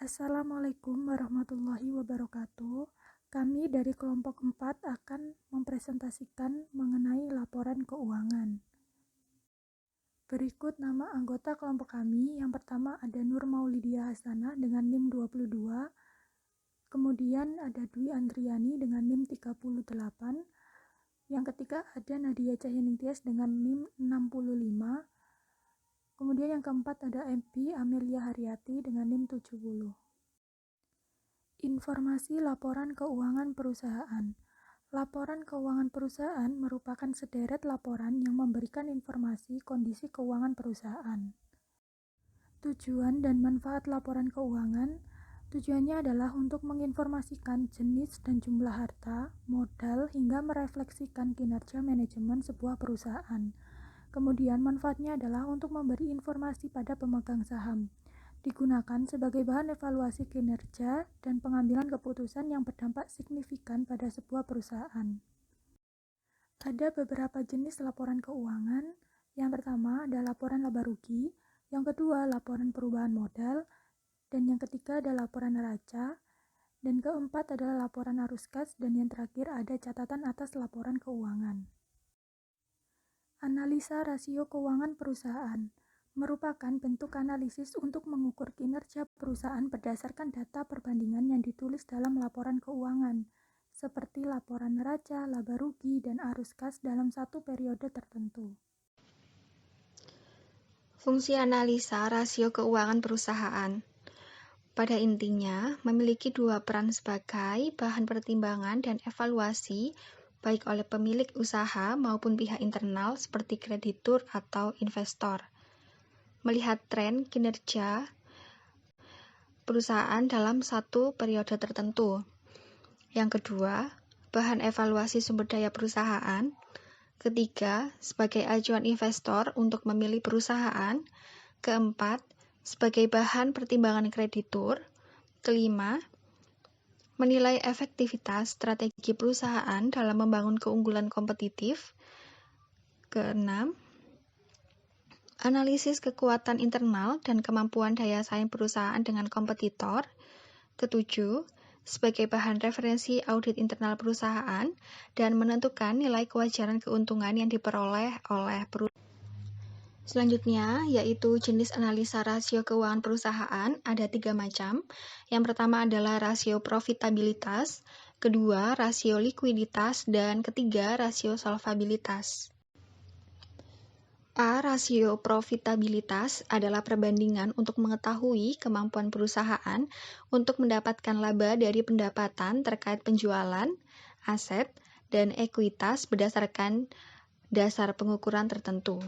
Assalamualaikum warahmatullahi wabarakatuh. Kami dari kelompok 4 akan mempresentasikan mengenai laporan keuangan. Berikut nama anggota kelompok kami. Yang pertama ada Nur Maulidia Hasanah dengan NIM 22. Kemudian ada Dwi Andriani dengan NIM 38. Yang ketiga ada Nadia Cahyaningtyas dengan NIM 65. Kemudian yang keempat ada MP Amelia Haryati dengan NIM 70. Informasi laporan keuangan perusahaan. Laporan keuangan perusahaan merupakan sederet laporan yang memberikan informasi kondisi keuangan perusahaan. Tujuan dan manfaat laporan keuangan. Tujuannya adalah untuk menginformasikan jenis dan jumlah harta, modal, hingga merefleksikan kinerja manajemen sebuah perusahaan. Kemudian manfaatnya adalah untuk memberi informasi pada pemegang saham. Digunakan sebagai bahan evaluasi kinerja dan pengambilan keputusan yang berdampak signifikan pada sebuah perusahaan. Ada beberapa jenis laporan keuangan. Yang pertama ada laporan laba rugi, yang kedua laporan perubahan modal, dan yang ketiga ada laporan neraca, dan keempat adalah laporan arus kas, dan yang terakhir ada catatan atas laporan keuangan. Analisa rasio keuangan perusahaan merupakan bentuk analisis untuk mengukur kinerja perusahaan berdasarkan data perbandingan yang ditulis dalam laporan keuangan, seperti laporan neraca, laba rugi, dan arus kas dalam satu periode tertentu. Fungsi analisa rasio keuangan perusahaan pada intinya memiliki dua peran sebagai bahan pertimbangan dan evaluasi baik oleh pemilik usaha maupun pihak internal seperti kreditur atau investor. Melihat tren kinerja perusahaan dalam satu periode tertentu. Yang kedua, bahan evaluasi sumber daya perusahaan. Ketiga, sebagai acuan investor untuk memilih perusahaan. Keempat, sebagai bahan pertimbangan kreditur. Kelima, menilai efektivitas strategi perusahaan dalam membangun keunggulan kompetitif. Keenam, analisis kekuatan internal dan kemampuan daya saing perusahaan dengan kompetitor. Ketujuh, sebagai bahan referensi audit internal perusahaan dan menentukan nilai kewajaran keuntungan yang diperoleh oleh perusahaan. Selanjutnya, yaitu jenis analisa rasio keuangan perusahaan, ada 3 macam. Yang pertama adalah rasio profitabilitas, kedua rasio likuiditas, dan ketiga rasio solvabilitas. Rasio profitabilitas adalah perbandingan untuk mengetahui kemampuan perusahaan untuk mendapatkan laba dari pendapatan terkait penjualan, aset, dan ekuitas berdasarkan dasar pengukuran tertentu.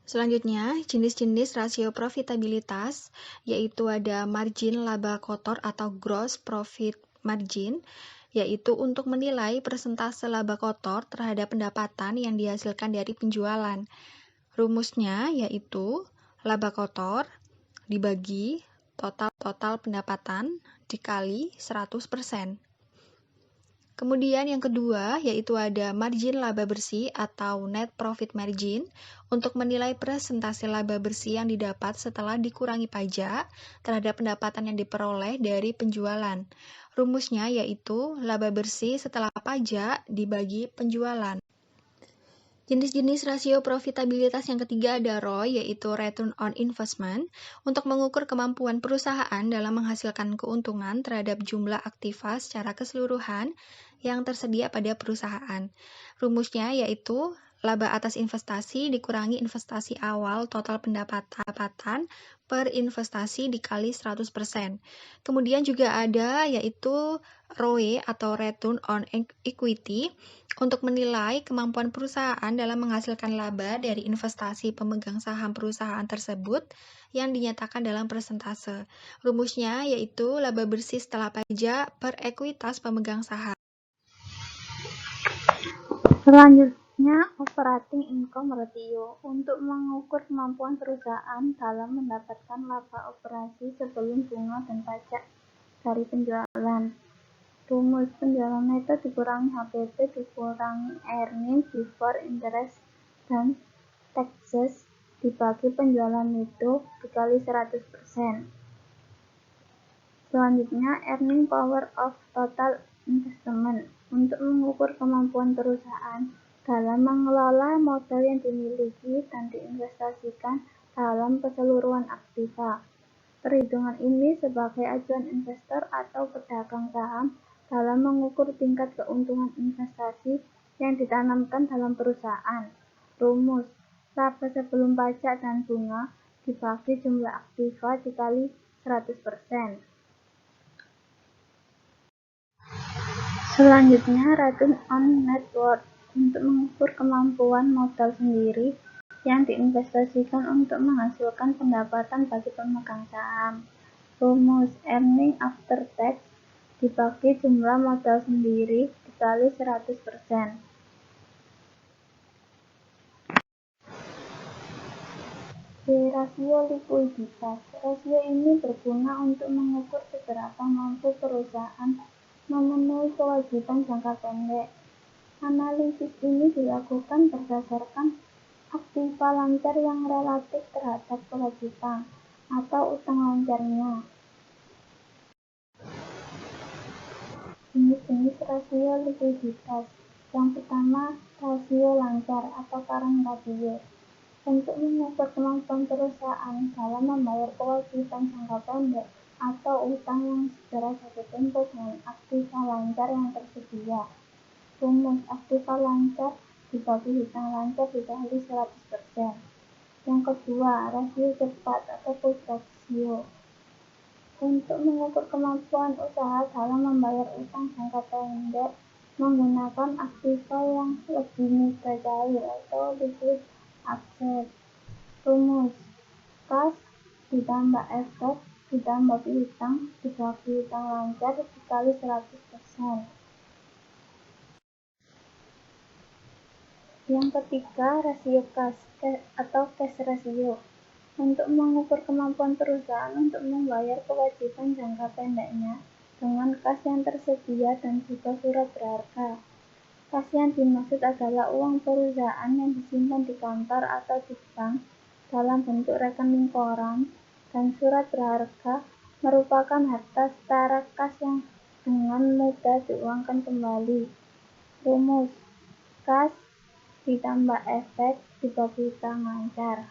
Selanjutnya, jenis-jenis rasio profitabilitas, yaitu ada margin laba kotor atau gross profit margin, yaitu untuk menilai persentase laba kotor terhadap pendapatan yang dihasilkan dari penjualan. Rumusnya yaitu laba kotor dibagi total pendapatan dikali 100%. Kemudian yang kedua yaitu ada margin laba bersih atau net profit margin untuk menilai persentase laba bersih yang didapat setelah dikurangi pajak terhadap pendapatan yang diperoleh dari penjualan. Rumusnya yaitu laba bersih setelah pajak dibagi penjualan. Jenis-jenis rasio profitabilitas yang ketiga ada ROI, yaitu Return on Investment, untuk mengukur kemampuan perusahaan dalam menghasilkan keuntungan terhadap jumlah aktiva secara keseluruhan yang tersedia pada perusahaan. Rumusnya yaitu laba atas investasi dikurangi investasi awal total pendapatan per investasi dikali 100%. Kemudian juga ada yaitu ROE atau Return on Equity, untuk menilai kemampuan perusahaan dalam menghasilkan laba dari investasi pemegang saham perusahaan tersebut yang dinyatakan dalam persentase. Rumusnya yaitu laba bersih setelah pajak per ekuitas pemegang saham. Selanjutnya, operating income ratio untuk mengukur kemampuan perusahaan dalam mendapatkan laba operasi sebelum bunga dan pajak dari penjualan. Rumus penjualan neto dikurangi HPP dikurangi earnings before interest dan taxes dibagi penjualan neto dikali 100%. Selanjutnya, earning power of total investment untuk mengukur kemampuan perusahaan dalam mengelola modal yang dimiliki dan diinvestasikan dalam keseluruhan aktiva. Perhitungan ini sebagai acuan investor atau pedagang saham dalam mengukur tingkat keuntungan investasi yang ditanamkan dalam perusahaan. Rumus: laba sebelum pajak dan bunga dibagi jumlah aktiva dikali 100%. Selanjutnya, return on net worth untuk mengukur kemampuan modal sendiri yang diinvestasikan untuk menghasilkan pendapatan bagi pemegang saham. Rumus: earning after tax dibagi jumlah modal sendiri dikali 100%. Rasio likuiditas. Rasio ini berguna untuk mengukur seberapa mampu perusahaan memenuhi kewajiban jangka pendek. Analisis ini dilakukan berdasarkan aktiva lancar yang relatif terhadap kewajiban atau utang lancarnya. Jenis-jenis rasio likuiditas. Yang pertama, rasio lancar atau current ratio. Untuk mengukur kemampuan perusahaan dalam membayar kewajiban jangka pendek atau utang yang segera jatuh tempo dengan aktiva lancar yang tersedia. Rumus: aktiva lancar dibagi hutang lancar dikali 100%. Yang kedua, rasio cepat atau quick ratio. Untuk mengukur kemampuan usaha dalam membayar utang jangka pendek menggunakan aktiva yang lebih mudah cair atau liquid asset. Rumus: kas ditambah efek ditambah piutang dibagi hutang lancar dikali 100%. Yang ketiga, rasio kas atau cash ratio. Untuk mengukur kemampuan perusahaan untuk membayar kewajiban jangka pendeknya dengan kas yang tersedia dan juga surat berharga. Kas yang dimaksud adalah uang perusahaan yang disimpan di kantor atau di bank dalam bentuk rekening koran, dan surat berharga merupakan harta setara kas yang dengan mudah diuangkan kembali. Rumus: kas ditambah efek dibagi hutang lancar.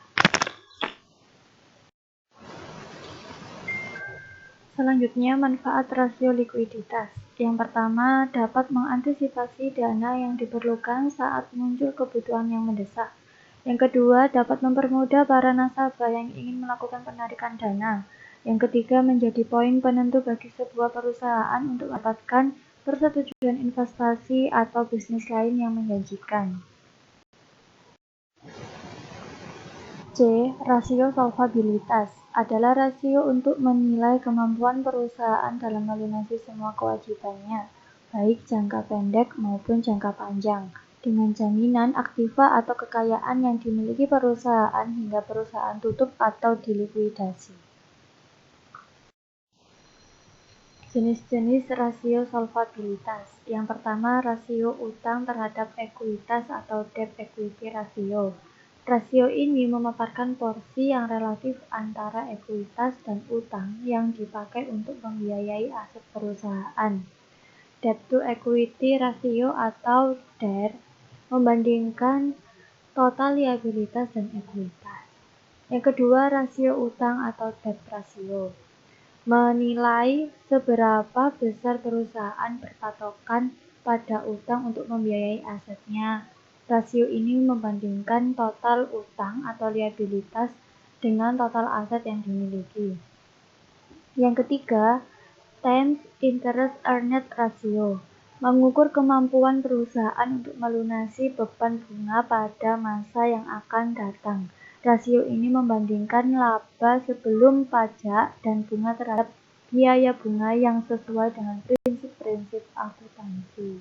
Selanjutnya, manfaat rasio likuiditas. Yang pertama, dapat mengantisipasi dana yang diperlukan saat muncul kebutuhan yang mendesak. Yang kedua, dapat mempermudah para nasabah yang ingin melakukan penarikan dana. Yang ketiga, menjadi poin penentu bagi sebuah perusahaan untuk mendapatkan persetujuan investasi atau bisnis lain yang menjanjikan. C. Rasio solvabilitas adalah rasio untuk menilai kemampuan perusahaan dalam melunasi semua kewajibannya, baik jangka pendek maupun jangka panjang, dengan jaminan aktiva atau kekayaan yang dimiliki perusahaan hingga perusahaan tutup atau dilikuidasi. Jenis-jenis rasio solvabilitas. Yang pertama, rasio utang terhadap ekuitas atau debt equity ratio. Rasio ini memaparkan porsi yang relatif antara ekuitas dan utang yang dipakai untuk membiayai aset perusahaan. Debt to equity ratio atau DER membandingkan total liabilitas dan ekuitas. Yang kedua, rasio utang atau debt ratio menilai seberapa besar perusahaan berpatokan pada utang untuk membiayai asetnya. Rasio ini membandingkan total utang atau liabilitas dengan total aset yang dimiliki. Yang ketiga, times interest earned ratio mengukur kemampuan perusahaan untuk melunasi beban bunga pada masa yang akan datang. Rasio ini membandingkan laba sebelum pajak dan bunga terhadap biaya bunga yang sesuai dengan prinsip-prinsip akuntansi.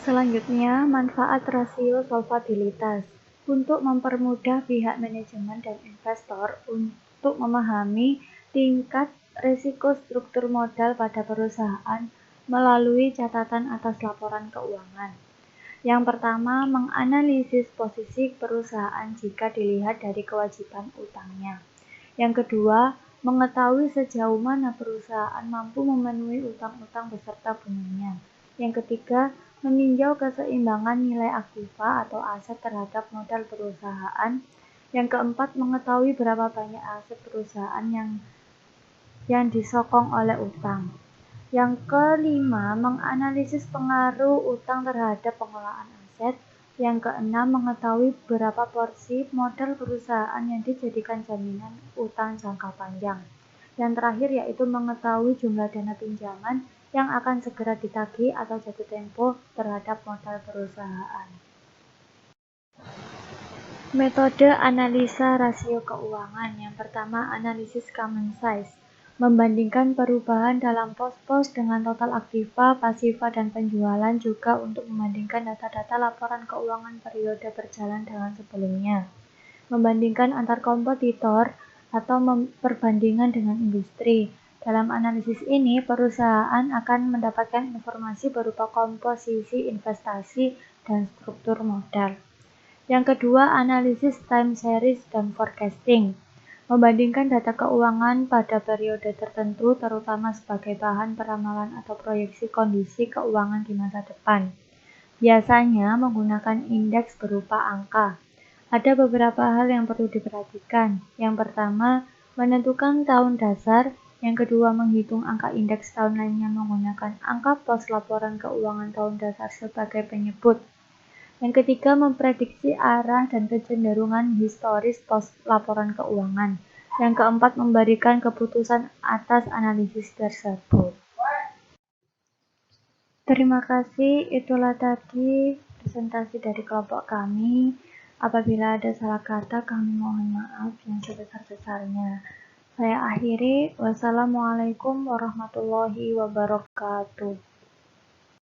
Selanjutnya, manfaat rasio solvabilitas untuk mempermudah pihak manajemen dan investor untuk memahami tingkat risiko struktur modal pada perusahaan melalui catatan atas laporan keuangan. Yang pertama, menganalisis posisi perusahaan jika dilihat dari kewajiban utangnya. Yang kedua, mengetahui sejauh mana perusahaan mampu memenuhi utang-utang beserta bunganya. Yang ketiga, meninjau keseimbangan nilai aktiva atau aset terhadap modal perusahaan. Yang keempat, mengetahui berapa banyak aset perusahaan yang disokong oleh utang. Yang kelima, menganalisis pengaruh utang terhadap pengelolaan aset. Yang keenam, mengetahui berapa porsi modal perusahaan yang dijadikan jaminan utang jangka panjang. Yang terakhir yaitu mengetahui jumlah dana pinjaman yang akan segera ditagih atau jatuh tempo terhadap modal perusahaan. Metode analisa rasio keuangan. Yang pertama, analisis common size. Membandingkan perubahan dalam pos-pos dengan total aktiva, pasiva, dan penjualan, juga untuk membandingkan data-data laporan keuangan periode berjalan dengan sebelumnya. Membandingkan antar kompetitor atau perbandingan dengan industri. Dalam analisis ini, perusahaan akan mendapatkan informasi berupa komposisi investasi dan struktur modal. Yang kedua, analisis time series dan forecasting. Membandingkan data keuangan pada periode tertentu, terutama sebagai bahan peramalan atau proyeksi kondisi keuangan di masa depan. Biasanya menggunakan indeks berupa angka. Ada beberapa hal yang perlu diperhatikan. Yang pertama, menentukan tahun dasar. Yang kedua, menghitung angka indeks tahun lainnya menggunakan angka pos laporan keuangan tahun dasar sebagai penyebut. Yang ketiga, memprediksi arah dan kecenderungan historis pos laporan keuangan. Yang keempat, memberikan keputusan atas analisis tersebut. Terima kasih, itulah tadi presentasi dari kelompok kami. Apabila ada salah kata, kami mohon maaf yang sebesar-besarnya. Saya akhiri, wassalamualaikum warahmatullahi wabarakatuh.